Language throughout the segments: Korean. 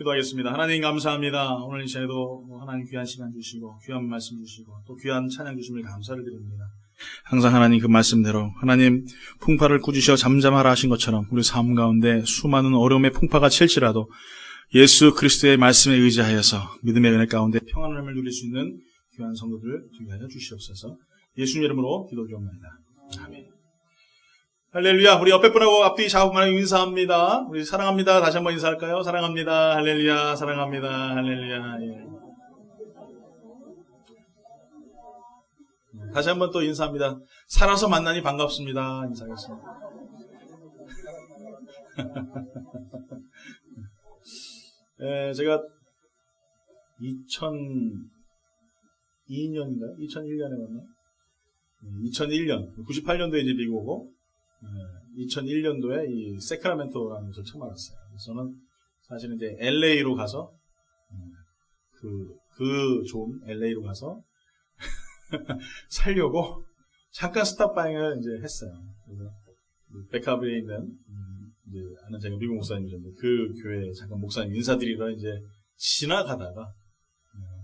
기도하겠습니다. 하나님 감사합니다. 오늘 이 시간에도 하나님 귀한 시간 주시고 귀한 말씀 주시고 또 귀한 찬양 주심을 감사를 드립니다. 항상 하나님 그 말씀대로 하나님 풍파를 꾸짖으셔 잠잠하라 하신 것처럼 우리 삶 가운데 수많은 어려움의 풍파가 칠지라도 예수 그리스도의 말씀에 의지하여서 믿음의 은혜 가운데 평안함을 누릴 수 있는 귀한 성도들 되게 하여 주시옵소서. 예수님 이름으로 기도드립니다. 아멘. 할렐루야. 우리 옆에 분하고 앞뒤 좌우만 인사합니다. 우리 사랑합니다. 다시 한번 인사할까요? 사랑합니다. 할렐루야. 사랑합니다. 할렐루야. 예. 다시 한번 또 인사합니다. 살아서 만나니 반갑습니다. 인사하겠습니다. 예, 제가 2002년인가요? 2001년에 만나? 2001년, 98년도에 이제 미국 오고 2001년도에 이 세크라멘토라는 곳을 처음 알았어요. 저는 사실은 이제 LA로 가서 그 좋은 LA로 가서 살려고 잠깐 스탑바잉을 이제 했어요. 그래서 베카빌에 있는 이제 아는 제가 미국 목사님이셨는데 그 교회 잠깐 목사님 인사드리러 이제 지나가다가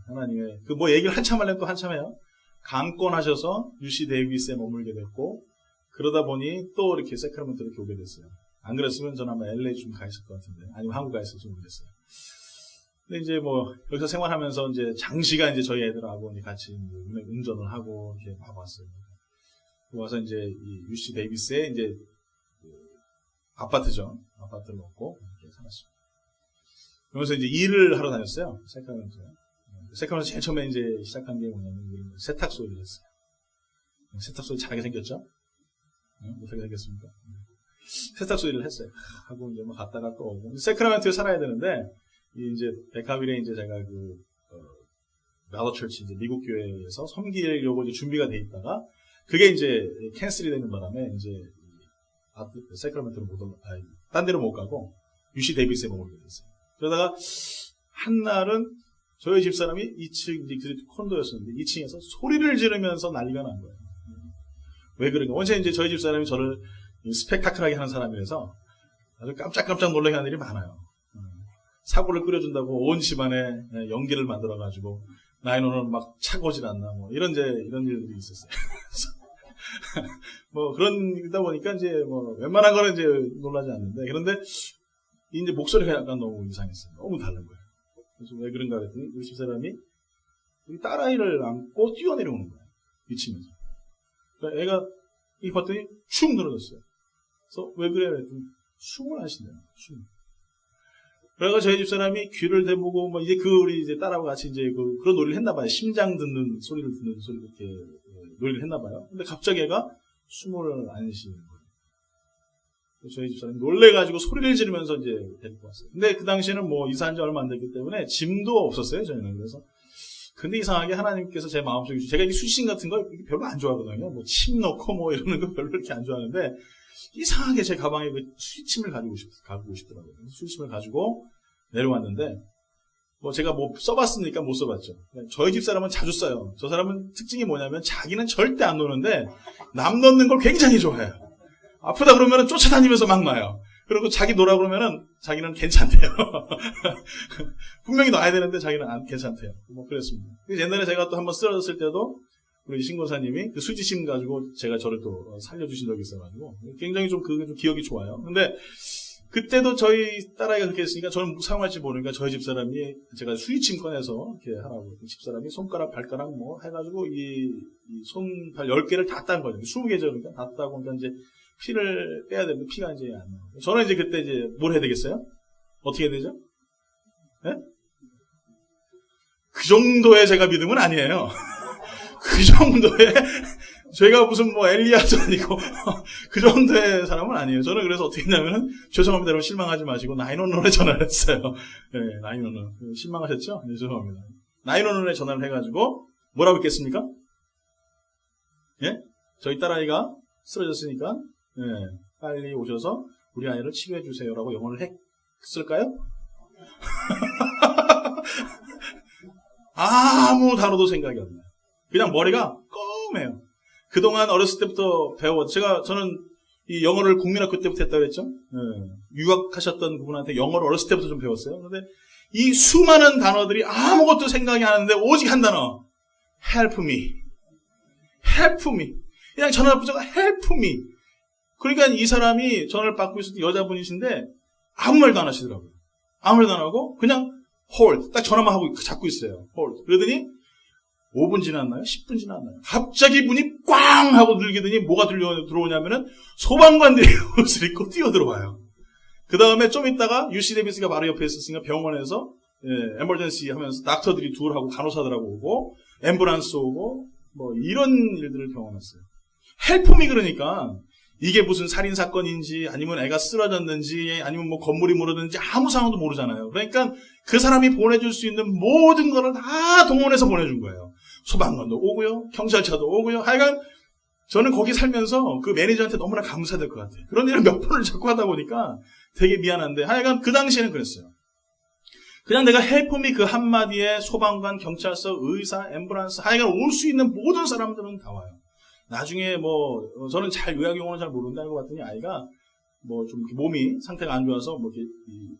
하나님의 그 뭐 얘기를 한참 하려면 또 한참 해요. 강권하셔서 UC 데이비스에 머물게 됐고 그러다 보니 또 이렇게 세크라멘토로 이렇게 오게 됐어요. 안 그랬으면 저는 아마 LA 좀 가 있을 것 같은데 아니면 한국 가 있을지 모르겠어요. 근데 이제 뭐 여기서 생활하면서 이제 장시간 이제 저희 애들하고 같이 운전을 하고 이렇게 와봤어요. 와서 이제 이 UC 데이비스에 이제 아파트죠. 아파트를 얻고 이렇게 살았습니다. 그러면서 이제 일을 하러 다녔어요. 세크라멘토에. 세크라멘토 제일 처음에 이제 시작한 게 뭐냐면 세탁소를 했어요. 세탁소 잘하게 생겼죠? 못하게 생겼습니까? 세탁소 일을 했어요. 하고 이제 뭐 갔다가 또 오고. 세크라멘토에 살아야 되는데, 이제 베카빌에 이제 제가 마더처치 이제 미국 교회에서 섬기려고 이제 준비가 돼 있다가, 그게 이제 캔슬이 되는 바람에 이제 세크라멘토로 딴 데로 못 가고, UC 데이비스에 머물게 됐어요. 그러다가 한 날은 저희 집사람이 2층, 이제 그 콘도였었는데 2층에서 소리를 지르면서 난리가 난 거예요. 왜 그런가? 원체 이제 저희 집사람이 저를 스펙타클하게 하는 사람이라서 아주 깜짝깜짝 놀라게 하는 일이 많아요. 사고를 끓여준다고 온 집안에 연기를 만들어가지고 나이노는 막 차고질 않나 뭐 이런 일들이 있었어요. 뭐 그러다 보니까 이제 뭐 웬만한 거는 이제 놀라지 않는데 그런데 이제 목소리가 약간 너무 이상했어요. 너무 다른 거예요. 그래서 왜 그런가 그랬더니 우리 집사람이 우리 딸아이를 안고 뛰어내려오는 거예요. 미치면서. 그러니까 애가 이 봤더니 축 늘어졌어요. 그래서 왜 그래? 그랬더니 숨을 안 쉰대요. 숨. 그래서 저희 집사람이 귀를 대보고 뭐 이제 우리 이제 딸하고 같이 이제 그런 놀이를 했나봐요. 심장 듣는 소리를 듣는 소리 이렇게 놀이를 했나봐요. 근데 갑자기 애가 숨을 안 쉬는 거예요. 저희 집사람이 놀래가지고 소리를 지르면서 이제 데리고 왔어요. 근데 그 당시에는 뭐 이사한 지 얼마 안 됐기 때문에 짐도 없었어요, 저희는. 그래서. 근데 이상하게 하나님께서 제 마음속에 제가 이 수신 같은 거 별로 안 좋아하거든요. 뭐 침 넣고 뭐 이러는 거 별로 이렇게 안 좋아하는데 이상하게 제 가방에 그 수침을 가지고 싶더라고요. 수침을 가지고 내려왔는데 뭐 제가 뭐 써봤으니까 못 써봤죠. 저희 집 사람은 자주 써요. 저 사람은 특징이 뭐냐면 자기는 절대 안 노는데 남 넣는 걸 굉장히 좋아해요. 아프다 그러면은 쫓아다니면서 막 놔요. 그리고 자기 놀아 그러면은 자기는 괜찮대요. 분명히 놔야 되는데 자기는 안 괜찮대요. 뭐 그랬습니다. 옛날에 제가 또 한번 쓰러졌을 때도 우리 신고사님이 그 수지심 가지고 저를 또 살려주신 적이 있어가지고 굉장히 그게 좀 기억이 좋아요. 근데 그때도 저희 딸아이가 그렇게 했으니까 저는 사용할지 모르니까 저희 집사람이 제가 수지침 꺼내서 이렇게 하라고 집사람이 손가락 발가락 뭐 해가지고 이 손발 10개를 다 딴 거죠. 20개죠. 그러니까 다 따고 그러니까 이제 피를 빼야 되는데 피가 이제 안 나와요. 저는 이제 그때 이제 뭘 해야 되겠어요? 어떻게 해야 되죠? 네? 그 정도의 제가 믿음은 아니에요. 그 정도의 제가 무슨 뭐 엘리야도 아니고 그 정도의 사람은 아니에요. 저는 그래서 어떻게 했냐면은 죄송합니다 여러분 실망하지 마시고 911에 전화를 했어요. 네, 911 실망하셨죠? 네, 죄송합니다. 911에 전화를 해가지고 뭐라고 했겠습니까? 예? 저희 딸아이가 쓰러졌으니까 네, 빨리 오셔서 우리 아이를 치료해 주세요라고 영어를 했을까요? 아무 단어도 생각이 안 나요. 그냥 머리가 껌해요. 그동안 어렸을 때부터 저는 이 영어를 국민학교 때부터 했다고 그랬죠? 유학하셨던 그분한테 영어를 어렸을 때부터 좀 배웠어요. 그런데 이 수많은 단어들이 아무것도 생각이 안 나는데 오직 한 단어. help me. help me. 그냥 전화를 붙여가 help me. 그러니까 이 사람이 전화를 받고 있을 때 여자분이신데 아무 말도 안 하시더라고요. 아무 말도 안 하고 그냥 hold. 딱 전화만 하고 잡고 있어요. hold. 그러더니 5분 지났나요? 10분 지났나요? 갑자기 문이 꽝 하고 들리더니 뭐가 들어오냐면은 소방관들이 옷을 입고 뛰어들어와요. 그 다음에 좀 있다가 UC 데이비스가 바로 옆에 있었으니까 병원에서 에머전시 하면서 닥터들이 둘하고 간호사들하고 오고 앰뷸런스 오고 뭐 이런 일들을 경험했어요. 헬프미 그러니까 이게 무슨 살인사건인지 아니면 애가 쓰러졌는지 아니면 뭐 건물이 무너졌는지 아무 상황도 모르잖아요. 그러니까 그 사람이 보내줄 수 있는 모든 거를 다 동원해서 보내준 거예요. 소방관도 오고요. 경찰차도 오고요. 하여간 저는 거기 살면서 그 매니저한테 너무나 감사될 것 같아요. 그런 일을 몇 번을 자꾸 하다 보니까 되게 미안한데 하여간 그 당시에는 그랬어요. 그냥 내가 헬프미 그 한마디에 소방관, 경찰서, 의사, 앰뷸런스 하여간 올 수 있는 모든 사람들은 다 와요. 나중에 뭐 저는 잘 요약용어는 잘 모르는데 알고 봤더니 아이가 뭐 좀 몸이 상태가 안 좋아서 뭐 이렇게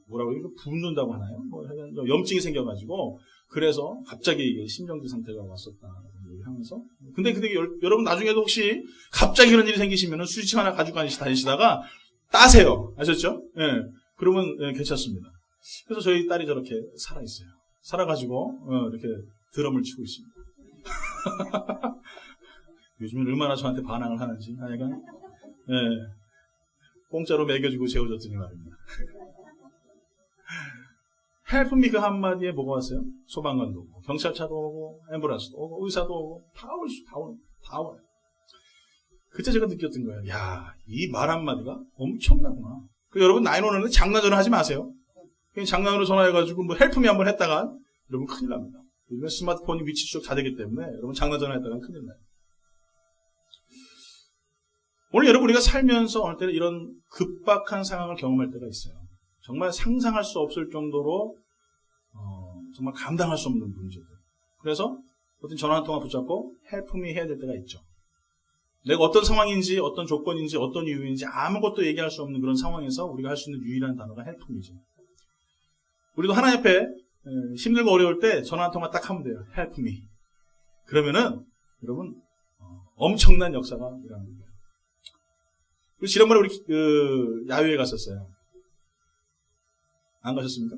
뭐라고 해요? 붓는다고 하나요? 뭐 염증이 생겨가지고 그래서 갑자기 이게 심정지 상태가 왔었다 하면서 근데 여러분 나중에도 혹시 갑자기 그런 일이 생기시면은 수지침 하나 가지고 다니시다가 따세요. 아셨죠? 예. 그러면 예, 괜찮습니다. 그래서 저희 딸이 저렇게 살아 있어요. 살아가지고 이렇게 드럼을 치고 있습니다. 요즘은 얼마나 저한테 반항을 하는지 하여간 예. 공짜로 먹여주고 재워줬더니 말입니다. 헬프미 그 한마디에 뭐가 왔어요? 소방관도 오고 경찰차도 오고 앰뷸런스도 오고 의사도 오고 다 와요. 그때 제가 느꼈던 거예요. 야, 이 말 한마디가 엄청나구나. 여러분 911은 장난 전화하지 마세요. 그냥 장난으로 전화해가지고 뭐 헬프미 한번 했다가 여러분 큰일 납니다. 요즘에 스마트폰이 위치 추적 다 되기 때문에 여러분 장난 전화했다가 큰일 나요. 오늘 여러분 우리가 살면서 어느 때는 이런 급박한 상황을 경험할 때가 있어요. 정말 상상할 수 없을 정도로 정말 감당할 수 없는 문제들. 그래서 어떤 전화 한 통화 붙잡고 헬프미 해야 될 때가 있죠. 내가 어떤 상황인지 어떤 조건인지 어떤 이유인지 아무것도 얘기할 수 없는 그런 상황에서 우리가 할 수 있는 유일한 단어가 헬프미죠. 우리도 하나님 앞에 힘들고 어려울 때 전화 한 통화 딱 하면 돼요. 헬프미. 그러면은 여러분 엄청난 역사가 일어나는 거예요. 그리고 지난번에 우리 야외에 갔었어요. 안 가셨습니까?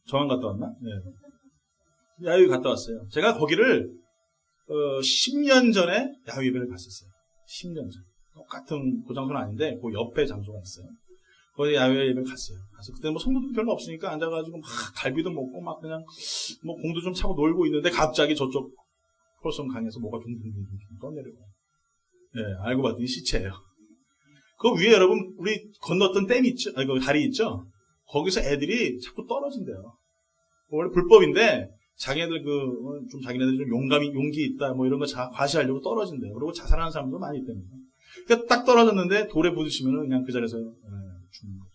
저만 갔다 왔나? 네. 야외 갔다 왔어요. 제가 거기를 10년 전에 야외 예배를 갔었어요. 10년 전. 똑같은 그 장소는 아닌데 그 옆에 장소가 있어요. 거기 야외 예배를 갔어요. 그래서 그때 뭐 성도도 별로 없으니까 앉아가지고 막 갈비도 먹고 막 그냥 뭐 공도 좀 차고 놀고 있는데 갑자기 저쪽 폴섬 강에서 뭐가 둥둥둥둥 떠내려와요. 네, 알고 봤더니 시체예요. 그 위에 여러분 우리 건넜던 댐 있죠? 아니 그 다리 있죠? 거기서 애들이 자꾸 떨어진대요. 원래 불법인데 자기네들 좀 자기네들이 좀 용기 있다 뭐 이런 거 과시하려고 떨어진대요. 그리고 자살하는 사람도 많이 있답니다. 그러니까 딱 떨어졌는데 돌에 부딪히면은 그냥 그 자리에서 죽는 거죠.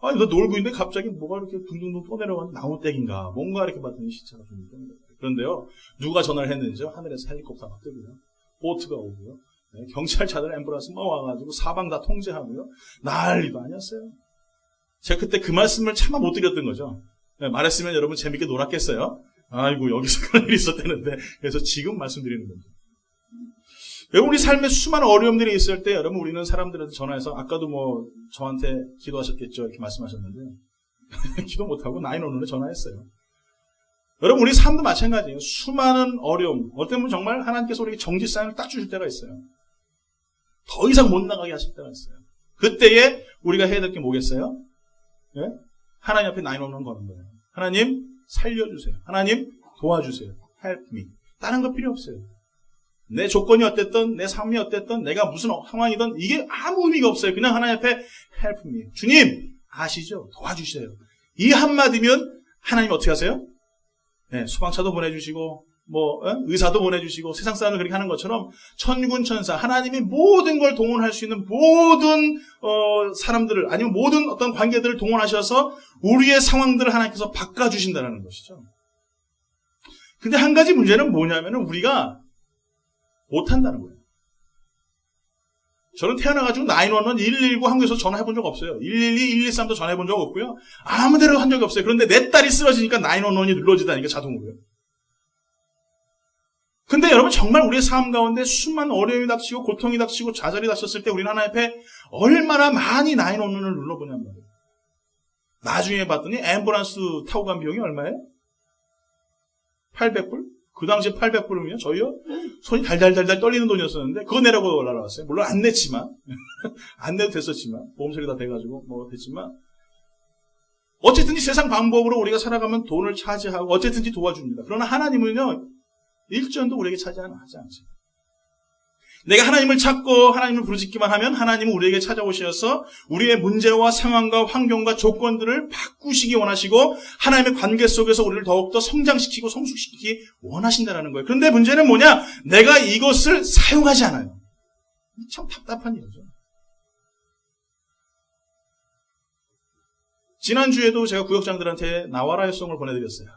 아니 너 놀고 있는데 갑자기 뭐가 이렇게 둥둥둥 떠내려가는 나무떼기인가 뭔가 이렇게 봤더니 시체가 좀 있는 거예요. 그런데요 누가 전화를 했는지요? 하늘에서 헬리콥터가 뜨고요, 보트가 오고요, 네, 경찰차들 앰뷸런스 와가지고 사방 다 통제하고요, 난리도 아니었어요. 제가 그때 그 말씀을 차마 못 드렸던 거죠. 네, 말했으면 여러분 재밌게 놀았겠어요. 아이고 여기서 그런 일이 있었다는데. 그래서 지금 말씀드리는 겁니다. 여러분 우리 삶에 수많은 어려움들이 있을 때 여러분 우리는 사람들한테 전화해서 아까도 뭐 저한테 기도하셨겠죠 이렇게 말씀하셨는데 기도 못하고 911에 전화했어요. 여러분 우리 삶도 마찬가지예요. 수많은 어려움, 어쩌면 정말 하나님께서 우리에게 정지 사인을 딱 주실 때가 있어요. 더 이상 못 나가게 하실 때가 있어요. 그때에 우리가 해야 될 게 뭐겠어요? 네? 하나님 앞에 911 거는 거예요. 하나님 살려주세요. 하나님 도와주세요. Help me. 다른 거 필요 없어요. 내 조건이 어땠든 내 삶이 어땠든 내가 무슨 상황이든 이게 아무 의미가 없어요. 그냥 하나님 앞에 Help me. 주님 아시죠? 도와주세요. 이 한마디면 하나님 어떻게 하세요? 네, 소방차도 보내주시고 의사도 보내주시고 세상 사람을 그렇게 하는 것처럼 천군 천사 하나님이 모든 걸 동원할 수 있는 모든 사람들을 아니면 모든 어떤 관계들을 동원하셔서 우리의 상황들을 하나님께서 바꿔주신다는 것이죠. 근데 한 가지 문제는 뭐냐면은 우리가 못한다는 거예요. 저는 태어나가지고 911, 119 한국에서 전화해본 적 없어요. 112, 123도 전화해본 적 없고요. 아무데나 한 적이 없어요. 그런데 내 딸이 쓰러지니까 911이 눌러지다니까 자동으로요. 근데 여러분 정말 우리의 삶 가운데 수많은 어려움이 닥치고 고통이 닥치고 좌절이 닥쳤을 때 우리는 하나님 앞에 얼마나 많이 911을 눌러보냔 말이에요. 나중에 봤더니 앰뷸런스 타고 간 비용이 얼마예요? 800불? 그 당시에 800불이면 저희요 손이 달달달달 떨리는 돈이었었는데 그거 내라고 날아왔어요. 물론 안 냈지만 안 내도 됐었지만 보험세가 다 돼가지고 뭐 됐지만 어쨌든지 세상 방법으로 우리가 살아가면 돈을 차지하고 어쨌든지 도와줍니다. 그러나 하나님은요 일전도 우리에게 하지 않습니다. 내가 하나님을 찾고 하나님을 부르짖기만 하면 하나님은 우리에게 찾아오셔서 우리의 문제와 상황과 환경과 조건들을 바꾸시기 원하시고 하나님의 관계 속에서 우리를 더욱더 성장시키고 성숙시키기 원하신다는 거예요. 그런데 문제는 뭐냐? 내가 이것을 사용하지 않아요. 참 답답한 일이죠. 지난주에도 제가 구역장들한테 나와라요 송을 보내드렸어요.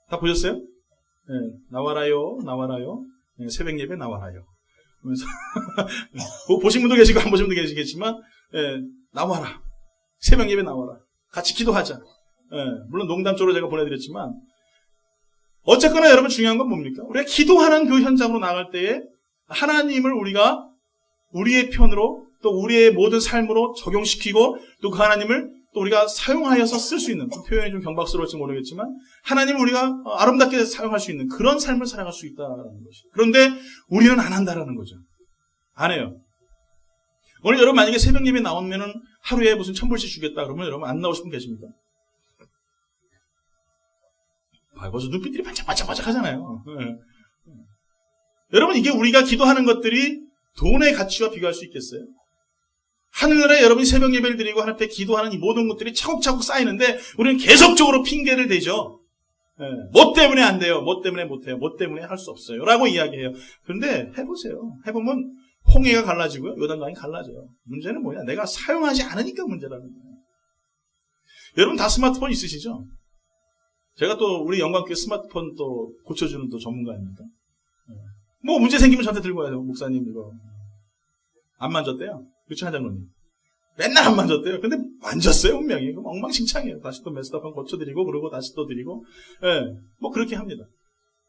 다 보셨어요? 네, 나와라요, 나와라요. 네, 새벽 예배 나와라요. 그러면서 보신 분도 계시고 안 보신 분도 계시겠지만 나와라. 새벽 예배 나와라. 같이 기도하자. 물론 농담적으로 제가 보내드렸지만 어쨌거나 여러분 중요한 건 뭡니까? 우리가 기도하는 그 현장으로 나갈 때에 하나님을 우리가 우리의 편으로 또 우리의 모든 삶으로 적용시키고 또 그 하나님을 또 우리가 사용하여서 쓸 수 있는 표현이 좀 경박스러울지 모르겠지만 하나님을 우리가 아름답게 사용할 수 있는 그런 삶을 살아갈 수 있다는 것이죠. 그런데 우리는 안 한다라는 거죠. 안 해요. 오늘 여러분 만약에 새벽 예배 나오면은 하루에 무슨 1000불씩 주겠다 그러면 여러분 안 나오실 분 계십니까? 벌써 눈빛들이 반짝반짝 하잖아요. 여러분 이게 우리가 기도하는 것들이 돈의 가치와 비교할 수 있겠어요? 하늘나라에 여러분이 새벽 예배를 드리고 하나님 앞에 기도하는 이 모든 것들이 차곡차곡 쌓이는데 우리는 계속적으로 핑계를 대죠. 뭐 때문에 안 돼요. 뭐 때문에 못해요. 뭐 때문에 할 수 없어요. 라고 이야기해요. 그런데 해보세요. 해보면 홍해가 갈라지고요. 요단강이 갈라져요. 문제는 뭐냐? 내가 사용하지 않으니까 문제라는 거예요. 여러분 다 스마트폰 있으시죠? 제가 또 우리 영광교회 스마트폰 또 고쳐주는 또 전문가입니다. 뭐 문제 생기면 저한테 들고 와요. 목사님 이거 안 만졌대요. 그렇죠, 하장로님? 맨날 안 만졌대요. 근데 만졌어요, 분명히. 그럼 엉망진창이에요. 다시 또 메스터폰 고쳐드리고, 그러고 다시 또 드리고, 뭐 그렇게 합니다.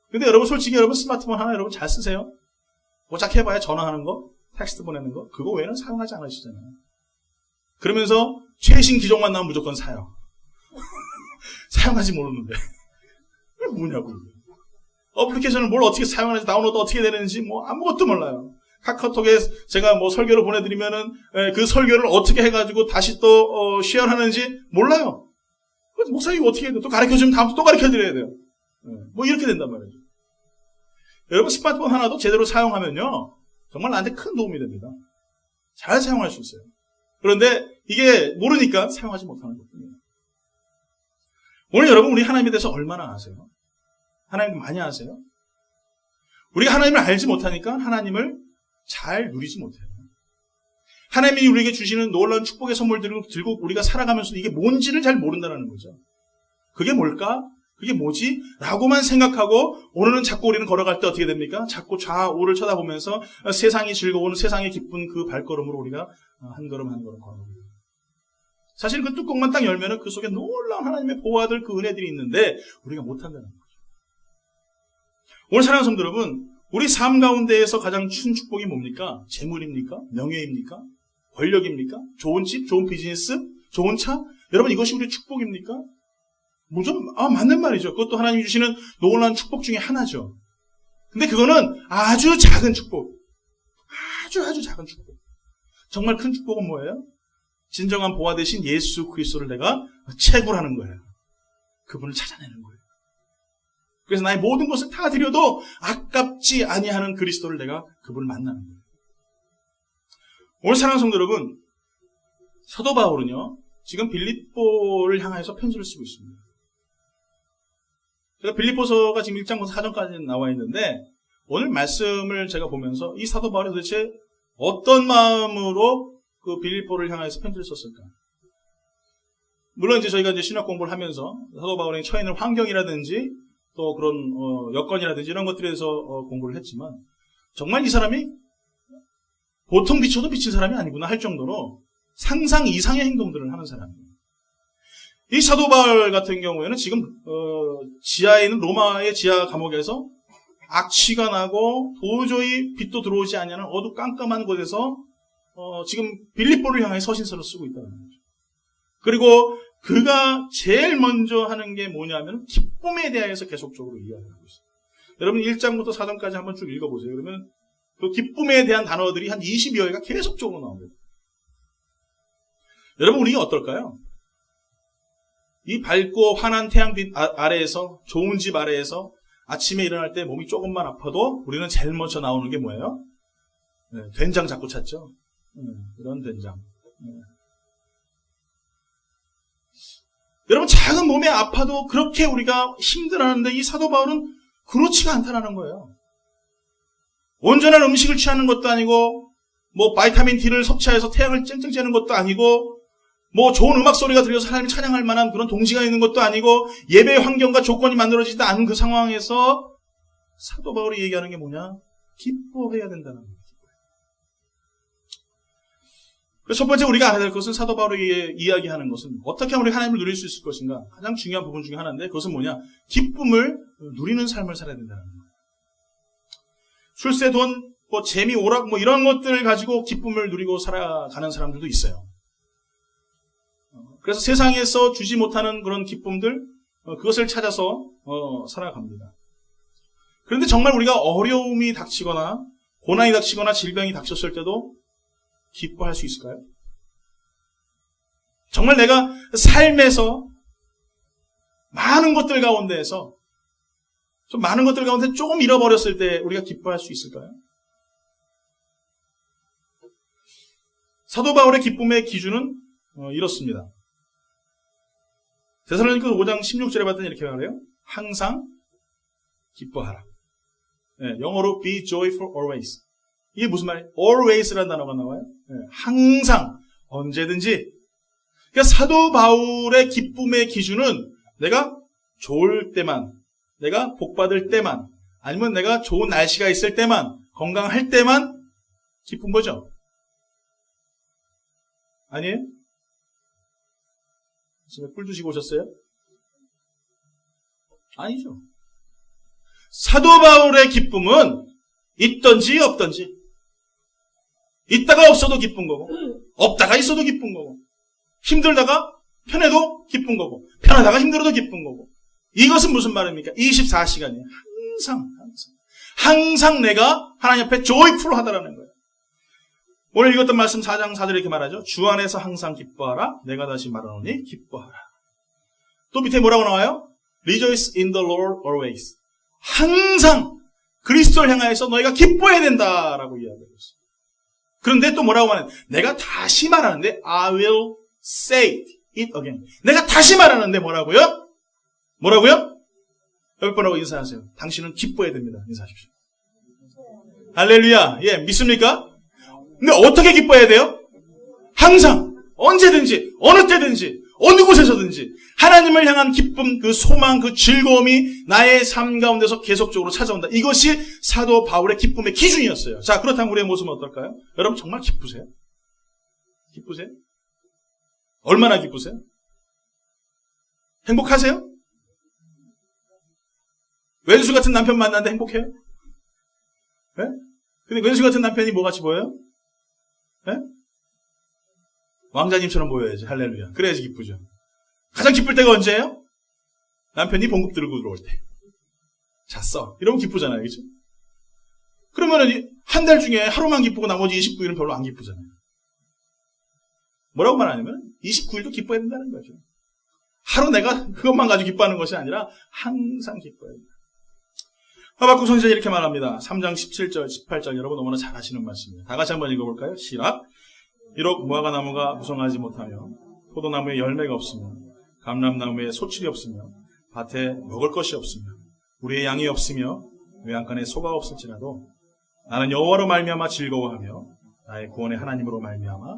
근데 여러분, 솔직히 여러분 스마트폰 하나 여러분 잘 쓰세요? 고작 해봐야 전화하는 거, 텍스트 보내는 거, 그거 외에는 사용하지 않으시잖아요. 그러면서 최신 기종만 나오면 무조건 사요. 사용하지 모르는데. 그게 뭐냐고. 어플리케이션을 뭘 어떻게 사용하는지, 다운로드 어떻게 되는지, 뭐 아무것도 몰라요. 카카오톡에 제가 뭐 설교를 보내드리면은 그 설교를 어떻게 해가지고 다시 또 쉐어하는지 몰라요. 목사님이 어떻게 해야 돼요? 또 가르쳐주면 다음부터 또 가르쳐드려야 돼요. 뭐 이렇게 된단 말이죠. 여러분 스마트폰 하나도 제대로 사용하면요 정말 나한테 큰 도움이 됩니다. 잘 사용할 수 있어요. 그런데 이게 모르니까 사용하지 못하는 것뿐이에요. 오늘 여러분 우리 하나님에 대해서 얼마나 아세요? 하나님 많이 아세요? 우리가 하나님을 알지 못하니까 하나님을 잘 누리지 못해요. 하나님이 우리에게 주시는 놀라운 축복의 선물들을 들고 우리가 살아가면서 이게 뭔지를 잘 모른다는 거죠. 그게 뭘까? 그게 뭐지? 라고만 생각하고 오늘은 자꾸 우리는 걸어갈 때 어떻게 됩니까? 자꾸 좌우를 쳐다보면서 세상이 즐거운 세상의 기쁜 그 발걸음으로 우리가 한 걸음 한 걸음 걸어갑니다. 사실 그 뚜껑만 딱 열면은 그 속에 놀라운 하나님의 보화들 그 은혜들이 있는데 우리가 못한다는 거죠. 오늘 사랑하는 성도 여러분, 우리 삶 가운데에서 가장 큰 축복이 뭡니까? 재물입니까? 명예입니까? 권력입니까? 좋은 집, 좋은 비즈니스, 좋은 차? 여러분 이것이 우리의 축복입니까? 맞는 말이죠. 그것도 하나님이 주시는 놀라운 축복 중에 하나죠. 근데 그거는 아주 작은 축복. 아주 작은 축복. 정말 큰 축복은 뭐예요? 진정한 보화 대신 예수 그리스도를 내가 채굴하는 거예요. 그분을 찾아내는 거예요. 그래서 나의 모든 것을 다 드려도 아깝지 아니하는 그리스도를 내가 그분을 만나는 거예요. 오늘 사랑하는 성도 여러분, 사도 바울은요 지금 빌립보를 향해서 편지를 쓰고 있습니다. 제가 빌립보서가 지금 1장부터 4장까지 나와 있는데 오늘 말씀을 제가 보면서 이 사도 바울이 도대체 어떤 마음으로 그 빌립보를 향해서 편지를 썼을까? 물론 이제 저희가 이제 신학 공부를 하면서 사도 바울이 처해 있는 환경이라든지 또 그런 여건이라든지 이런 것들에 대해서 공부를 했지만 정말 이 사람이 보통 비춰도 비친 사람이 아니구나 할 정도로 상상 이상의 행동들을 하는 사람이에요. 이 사도 바울 같은 경우에는 지금 지하에 있는 로마의 지하 감옥에서 악취가 나고 도저히 빛도 들어오지 않는 어두깜깜한 곳에서 지금 빌립보를 향해 서신서를 쓰고 있다는 거죠. 그리고 그가 제일 먼저 하는 게 뭐냐면 기쁨에 대해서 계속적으로 이야기하고 있어요. 여러분 1장부터 4장까지 한번 쭉 읽어보세요. 그러면 그 기쁨에 대한 단어들이 한 20여 개가 계속적으로 나옵니다. 여러분 우리가 어떨까요? 이 밝고 환한 태양빛 아래에서 좋은 집 아래에서 아침에 일어날 때 몸이 조금만 아파도 우리는 제일 먼저 나오는 게 뭐예요? 네, 된장 자꾸 찾죠. 이런 된장. 여러분 작은 몸에 아파도 그렇게 우리가 힘들어하는데 이 사도 바울은 그렇지가 않다는 거예요. 온전한 음식을 취하는 것도 아니고 뭐 바이타민 D를 섭취해서 태양을 쨍쨍 쬐는 것도 아니고 뭐 좋은 음악 소리가 들려서 하나님을 찬양할 만한 그런 동지가 있는 것도 아니고 예배의 환경과 조건이 만들어지지 않은 그 상황에서 사도 바울이 얘기하는 게 뭐냐? 기뻐해야 된다는 거예요. 그래서 첫 번째 우리가 알아야 될 것은 사도 바울이 이야기하는 것은 어떻게 하면 우리 하나님을 누릴 수 있을 것인가? 가장 중요한 부분 중에 하나인데 그것은 뭐냐? 기쁨을 누리는 삶을 살아야 된다는 거예요. 출세, 돈, 뭐 재미, 오락 뭐 이런 것들을 가지고 기쁨을 누리고 살아가는 사람들도 있어요. 그래서 세상에서 주지 못하는 그런 기쁨들 그것을 찾아서 살아갑니다. 그런데 정말 우리가 어려움이 닥치거나 고난이 닥치거나 질병이 닥쳤을 때도 기뻐할 수 있을까요? 정말 내가 삶에서 많은 것들 가운데에서 좀 많은 것들 가운데 조금 잃어버렸을 때 우리가 기뻐할 수 있을까요? 사도 바울의 기쁨의 기준은 이렇습니다. 데살로니가서 5장 16절에 봤더니 이렇게 말해요. 항상 기뻐하라. 네, 영어로 be joyful always. 이게 무슨 말이에요? always라는 단어가 나와요. 네, 항상, 언제든지. 그러니까 사도 바울의 기쁨의 기준은 내가 좋을 때만, 내가 복받을 때만, 아니면 내가 좋은 날씨가 있을 때만, 건강할 때만 기쁜 거죠. 아니에요? 집에 꿀 드시고 오셨어요? 아니죠. 사도 바울의 기쁨은 있든지 없든지, 있다가 없어도 기쁜 거고, 없다가 있어도 기쁜 거고, 힘들다가 편해도 기쁜 거고, 편하다가 힘들어도 기쁜 거고. 이것은 무슨 말입니까? 24시간이에요. 항상 내가 하나님 앞에 joyful 하다라는 거예요. 오늘 읽었던 말씀 4장 4절에 이렇게 말하죠. 주 안에서 항상 기뻐하라. 내가 다시 말하노니 기뻐하라. 또 밑에 뭐라고 나와요? Rejoice in the Lord always. 항상 그리스도를 향하여서 너희가 기뻐해야 된다라고 이야기하고 있어요. 그런데 또 뭐라고 말하는? 내가 다시 말하는데 I will say it again. 내가 다시 말하는데 뭐라고요? 뭐라고요? 옆에 분하고 인사하세요. 당신은 기뻐해야 됩니다. 인사하십시오. 할렐루야. 예, 믿습니까? 근데 어떻게 기뻐해야 돼요? 항상, 언제든지, 어느 때든지, 어느 곳에서든지 하나님을 향한 기쁨, 그 소망, 그 즐거움이 나의 삶 가운데서 계속적으로 찾아온다. 이것이 사도 바울의 기쁨의 기준이었어요. 자, 그렇다면 우리의 모습은 어떨까요? 여러분 정말 기쁘세요? 기쁘세요? 얼마나 기쁘세요? 행복하세요? 왼수 같은 남편 만났는데 행복해요? 네? 근데 왼수 같은 남편이 뭐같이 보여요? 네? 왕자님처럼 보여야지. 할렐루야. 그래야지 기쁘죠. 가장 기쁠 때가 언제예요? 남편이 봉급 들고 들어올 때. 잤어. 이러면 기쁘잖아요. 그렇죠? 그러면은 한 달 중에 하루만 기쁘고 나머지 29일은 별로 안 기쁘잖아요. 뭐라고 말하냐면 29일도 기뻐야 된다는 거죠. 하루 내가 그것만 가지고 기뻐하는 것이 아니라 항상 기뻐야 된다. 하박국 선지자 이렇게 말합니다. 3장 17절, 18절 여러분 너무나 잘 아시는 말씀입니다. 다 같이 한번 읽어볼까요? 시작. 비록 무화과 나무가 무성하지 못하며 포도나무에 열매가 없으며 감람나무에 소출이 없으며 밭에 먹을 것이 없으며 우리의 양이 없으며 외양간에 소가 없을지라도 나는 여호와로 말미암아 즐거워하며 나의 구원의 하나님으로 말미암아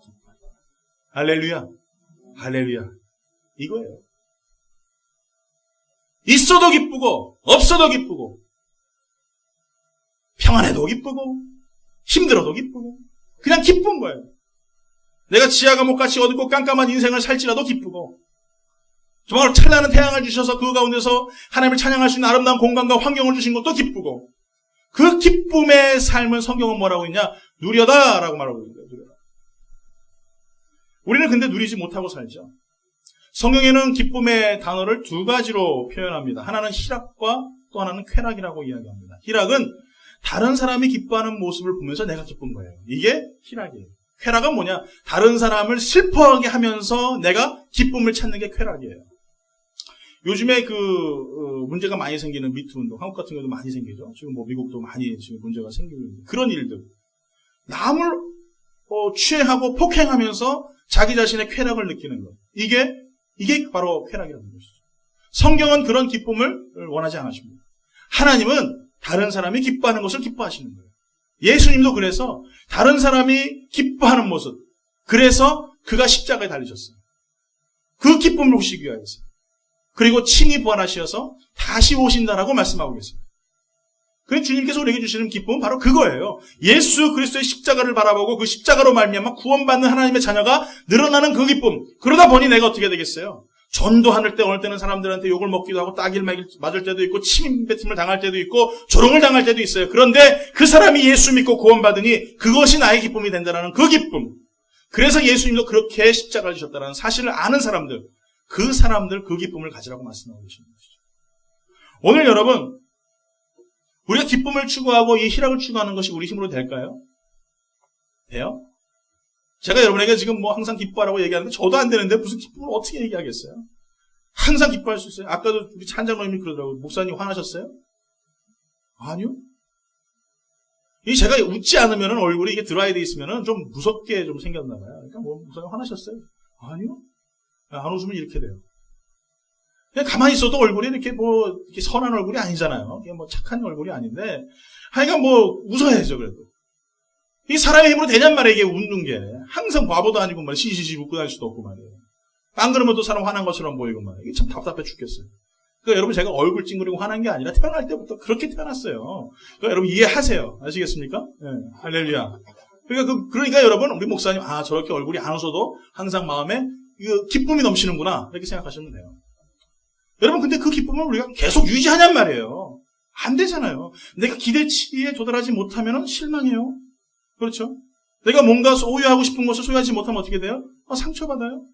기뻐한다. 할렐루야. 할렐루야. 이거예요. 있어도 기쁘고 없어도 기쁘고 평안해도 기쁘고 힘들어도 기쁘고 그냥 기쁜 거예요. 내가 지하 감옥같이 어둡고 깜깜한 인생을 살지라도 기쁘고 정말 찬란한 태양을 주셔서 그 가운데서 하나님을 찬양할 수 있는 아름다운 공간과 환경을 주신 것도 기쁘고 그 기쁨의 삶은 성경은 뭐라고 했냐? 누려다라고 말하고 있는 거예요. 누려다. 우리는 근데 누리지 못하고 살죠. 성경에는 기쁨의 단어를 두 가지로 표현합니다. 하나는 희락과 또 하나는 쾌락이라고 이야기합니다. 희락은 다른 사람이 기뻐하는 모습을 보면서 내가 기쁜 거예요. 이게 희락이에요. 쾌락은 뭐냐? 다른 사람을 슬퍼하게 하면서 내가 기쁨을 찾는 게 쾌락이에요. 요즘에 문제가 많이 생기는 미투 운동, 한국 같은 경우도 많이 생기죠. 지금 미국도 많이 지금 문제가 생기고 있는 그런 일들. 남을 취해하고 폭행하면서 자기 자신의 쾌락을 느끼는 것. 이게 바로 쾌락이라는 것이죠. 성경은 그런 기쁨을 원하지 않으십니다. 하나님은 다른 사람이 기뻐하는 것을 기뻐하시는 거예요. 예수님도 그래서 다른 사람이 기뻐하는 모습, 그래서 그가 십자가에 달리셨어요. 그 기쁨을 보시기 위하여서. 그리고 친히 부활하셔서 다시 오신다라고 말씀하고 계세요. 그래서 주님께서 우리에게 주시는 기쁨은 바로 그거예요. 예수 그리스도의 십자가를 바라보고 그 십자가로 말미암아 구원받는 하나님의 자녀가 늘어나는 그 기쁨. 그러다 보니 내가 어떻게 되겠어요? 전도할 때 어느 때는 사람들한테 욕을 먹기도 하고 따기를 맞을 때도 있고 침뱉음을 당할 때도 있고 조롱을 당할 때도 있어요. 그런데 그 사람이 예수 믿고 구원받으니 그것이 나의 기쁨이 된다는 그 기쁨. 그래서 예수님도 그렇게 십자가를 지셨다는 사실을 아는 사람들, 그 기쁨을 가지라고 말씀하고 계시는 것이죠. 오늘 여러분, 우리가 기쁨을 추구하고 이 희락을 추구하는 것이 우리 힘으로 될까요? 돼요? 제가 여러분에게 지금 항상 기뻐하라고 얘기하는데 저도 안 되는데 무슨 기쁨을 어떻게 얘기하겠어요? 항상 기뻐할 수 있어요. 아까도 우리 찬장로님이 그러더라고요. 목사님 화나셨어요? 아니요. 제가 웃지 않으면 얼굴이 이게 드라이 돼 있으면 좀 무섭게 좀 생겼나 봐요. 그러니까 목사님 화나셨어요? 아니요. 안 웃으면 이렇게 돼요. 그냥 가만히 있어도 얼굴이 이렇게 선한 얼굴이 아니잖아요. 그게 착한 얼굴이 아닌데, 하여간 웃어야죠, 그래도. 이 사람의 힘으로 되냔 말이에요, 이게 웃는 게. 항상 바보도 아니고 말이에요. 시시시 웃고 다닐 수도 없고 말이에요. 안 그러면 또 사람 화난 것처럼 보이고 말이에요. 이게 참 답답해 죽겠어요. 그러니까 여러분 제가 얼굴 찡그리고 화난 게 아니라 태어날 때부터 그렇게 태어났어요. 그러니까 여러분 이해하세요. 아시겠습니까? 네, 할렐루야. 그러니까 여러분, 우리 목사님, 저렇게 얼굴이 안 웃어도 항상 마음에 기쁨이 넘치는구나. 이렇게 생각하시면 돼요. 여러분, 근데 그 기쁨을 우리가 계속 유지하냔 말이에요. 안 되잖아요. 내가 기대치에 도달하지 못하면 실망해요. 그렇죠? 내가 뭔가 소유하고 싶은 것을 소유하지 못하면 어떻게 돼요? 상처받아요.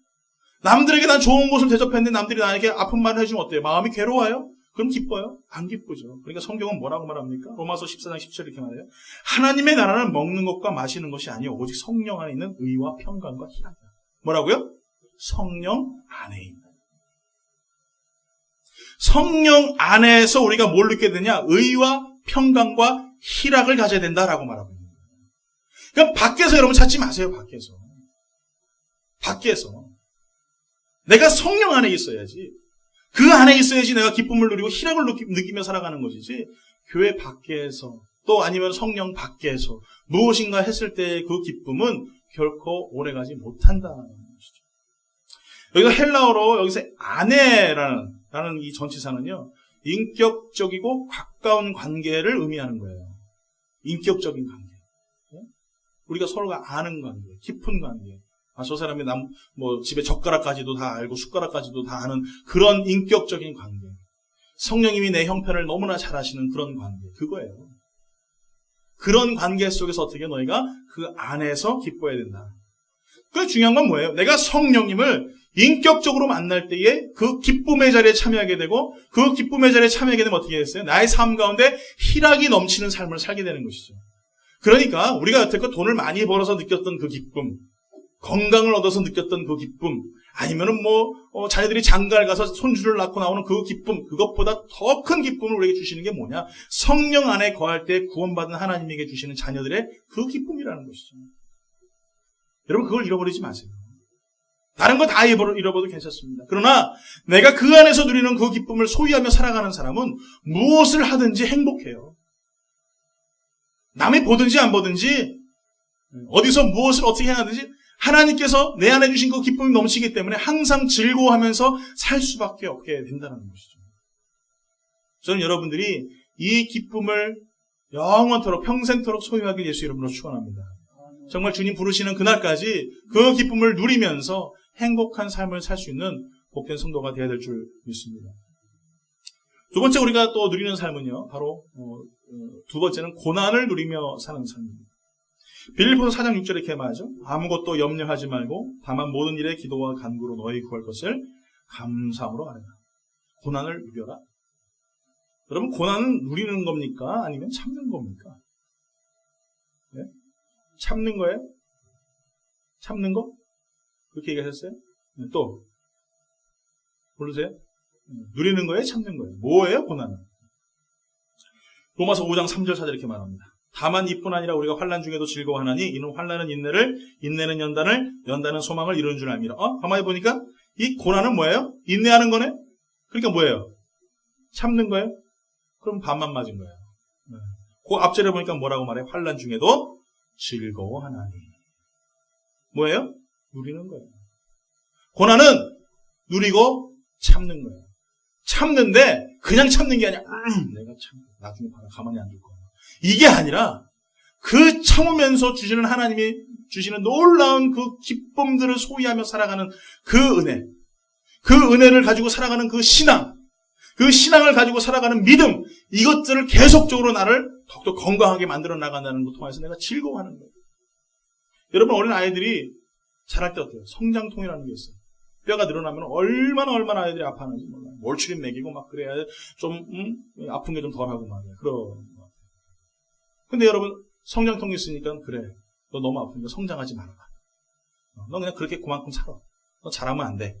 남들에게 난 좋은 것을 대접했는데 남들이 나에게 아픈 말을 해주면 어때요? 마음이 괴로워요? 그럼 기뻐요? 안 기쁘죠. 그러니까 성경은 뭐라고 말합니까? 로마서 14장 17절 이렇게 말해요. 하나님의 나라는 먹는 것과 마시는 것이 아니요 오직 성령 안에 있는 의와 평강과 희락이다. 뭐라고요? 성령 안에 있는. 성령 안에서 우리가 뭘 느끼게 되냐? 의와 평강과 희락을 가져야 된다라고 말하고 있는 거예요. 그럼 밖에서 여러분 찾지 마세요. 밖에서. 내가 성령 안에 있어야지. 그 안에 있어야지 내가 기쁨을 누리고 희락을 느끼며 살아가는 것이지. 교회 밖에서 또 아니면 성령 밖에서 무엇인가 했을 때 그 기쁨은 결코 오래가지 못한다는 것이죠. 여기서 헬라어로 여기서 아내라는 이 전치사는요, 인격적이고 가까운 관계를 의미하는 거예요. 인격적인 관계. 우리가 서로가 아는 관계, 깊은 관계. 저 사람이 집에 젓가락까지도 다 알고 숟가락까지도 다 아는 그런 인격적인 관계. 성령님이 내 형편을 너무나 잘 아시는 그런 관계. 그거예요. 그런 관계 속에서 어떻게 너희가 그 안에서 기뻐해야 된다. 그 중요한 건 뭐예요? 내가 성령님을 인격적으로 만날 때에 그 기쁨의 자리에 참여하게 되고 그 기쁨의 자리에 참여하게 되면 어떻게 됐어요? 나의 삶 가운데 희락이 넘치는 삶을 살게 되는 것이죠. 그러니까 우리가 여태껏 돈을 많이 벌어서 느꼈던 그 기쁨, 건강을 얻어서 느꼈던 그 기쁨, 아니면은 자녀들이 장가를 가서 손주를 낳고 나오는 그 기쁨, 그것보다 더 큰 기쁨을 우리에게 주시는 게 뭐냐? 성령 안에 거할 때 구원받은 하나님에게 주시는 자녀들의 그 기쁨이라는 것이죠. 여러분, 그걸 잃어버리지 마세요. 다른 거 다 잃어버려도 괜찮습니다. 그러나 내가 그 안에서 누리는 그 기쁨을 소유하며 살아가는 사람은 무엇을 하든지 행복해요. 남이 보든지 안 보든지 어디서 무엇을 어떻게 하든지 하나님께서 내 안에 주신 그 기쁨이 넘치기 때문에 항상 즐거워하면서 살 수밖에 없게 된다는 것이죠. 저는 여러분들이 이 기쁨을 영원토록 평생토록 소유하길 예수 이름으로 축원합니다. 정말 주님 부르시는 그날까지 그 기쁨을 누리면서 행복한 삶을 살 수 있는 복된 성도가 되어야 될 줄 믿습니다. 두 번째 우리가 또 누리는 삶은요, 바로 두 번째는 고난을 누리며 사는 삶입니다. 빌립보서 4장 6절에 이렇게 말하죠. 아무것도 염려하지 말고 다만 모든 일에 기도와 간구로 너희 구할 것을 감사함으로 아뢰라. 고난을 누려라. 여러분, 고난은 누리는 겁니까? 아니면 참는 겁니까? 네? 참는 거예요? 참는 거? 그렇게 얘기하셨어요? 네, 또 모르세요? 누리는 거예요? 참는 거예요? 뭐예요? 고난은? 로마서 5장 3절 4절 이렇게 말합니다. 다만 이뿐 아니라 우리가 환난 중에도 즐거워하나니 이는 환난은 인내를, 인내는 연단을, 연단은 소망을 이루는 줄 압니다. 가만히 보니까 이 고난은 뭐예요? 인내하는 거네? 그러니까 뭐예요? 참는 거예요? 그럼 반만 맞은 거예요. 그 앞절에 보니까 뭐라고 말해요? 환난 중에도 즐거워하나니. 뭐예요? 누리는 거예요. 고난은 누리고 참는 거예요. 참는데 그냥 참는 게 아니라 내가 참 나중에 봐라 가만히 안 둘 거야. 이게 아니라 그 참으면서 주시는 하나님이 주시는 놀라운 그 기쁨들을 소유하며 살아가는 그 은혜, 그 은혜를 가지고 살아가는 그 신앙, 그 신앙을 가지고 살아가는 믿음, 이것들을 계속적으로 나를 더욱더 건강하게 만들어 나간다는 것 통해서 내가 즐거워하는 거예요. 여러분, 어린 아이들이 자랄 때 어때요? 성장통이라는 게 있어요. 뼈가 늘어나면 얼마나 아이들이 아파하는지 몰라요. 몰치림 먹이고 막 그래야 좀 아픈 게 좀 덜하고 말이에요. 그런 것 같아요. 근데 여러분, 성장통이 있으니까 그래, 너 너무 아프니까 성장하지 말아라. 너 그냥 그렇게 그만큼 살아. 너 잘하면 안 돼.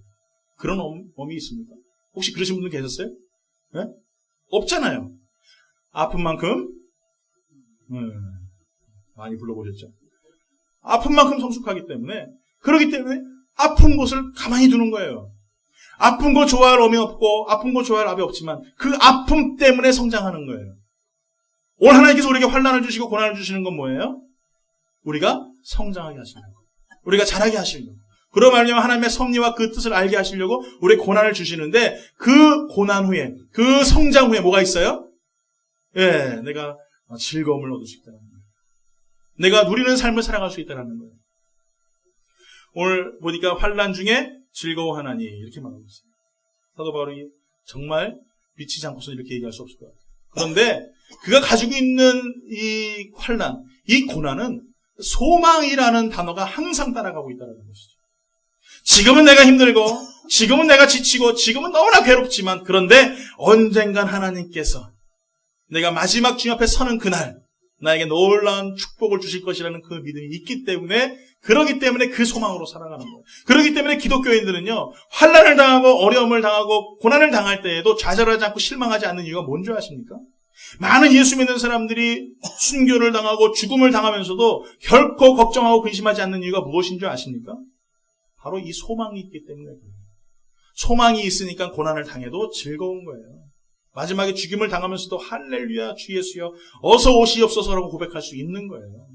그런 엄이 있습니까? 혹시 그러신 분들 계셨어요? 네? 없잖아요. 아픈 만큼 많이 불러보셨죠? 아픈 만큼 성숙하기 때문에, 그렇기 때문에 아픈 곳을 가만히 두는 거예요. 아픈 거 좋아할 엄이 없고 아픈 거 좋아할 아비 없지만 그 아픔 때문에 성장하는 거예요. 오늘 하나님께서 우리에게 환난을 주시고 고난을 주시는 건 뭐예요? 우리가 성장하게 하시려고, 우리가 자라게 하시려고, 그러 말미암아 하나님의 섭리와 그 뜻을 알게 하시려고 우리의 고난을 주시는데, 그 고난 후에, 그 성장 후에 뭐가 있어요? 예, 내가 즐거움을 얻을 수 있다는 거예요. 내가 누리는 삶을 살아갈 수 있다는 거예요. 오늘 보니까 환난 중에 즐거워하나니 이렇게 말하고 있어요. 사도 바울이 정말 미치지 않고서는 이렇게 얘기할 수 없을 것 같아요. 그런데 그가 가지고 있는 이 환난, 이 고난은 소망이라는 단어가 항상 따라가고 있다는 것이죠. 지금은 내가 힘들고, 지금은 내가 지치고, 지금은 너무나 괴롭지만, 그런데 언젠간 하나님께서 내가 마지막 주님 앞에 서는 그날 나에게 놀라운 축복을 주실 것이라는 그 믿음이 있기 때문에, 그러기 때문에 그 소망으로 살아가는 거예요. 그렇기 때문에 기독교인들은요, 환난을 당하고 어려움을 당하고 고난을 당할 때에도 좌절하지 않고 실망하지 않는 이유가 뭔지 아십니까? 많은 예수 믿는 사람들이 순교를 당하고 죽음을 당하면서도 결코 걱정하고 근심하지 않는 이유가 무엇인 줄 아십니까? 바로 이 소망이 있기 때문에 그래요. 소망이 있으니까 고난을 당해도 즐거운 거예요. 마지막에 죽임을 당하면서도 할렐루야 주 예수여 어서 오시옵소서라고 고백할 수 있는 거예요.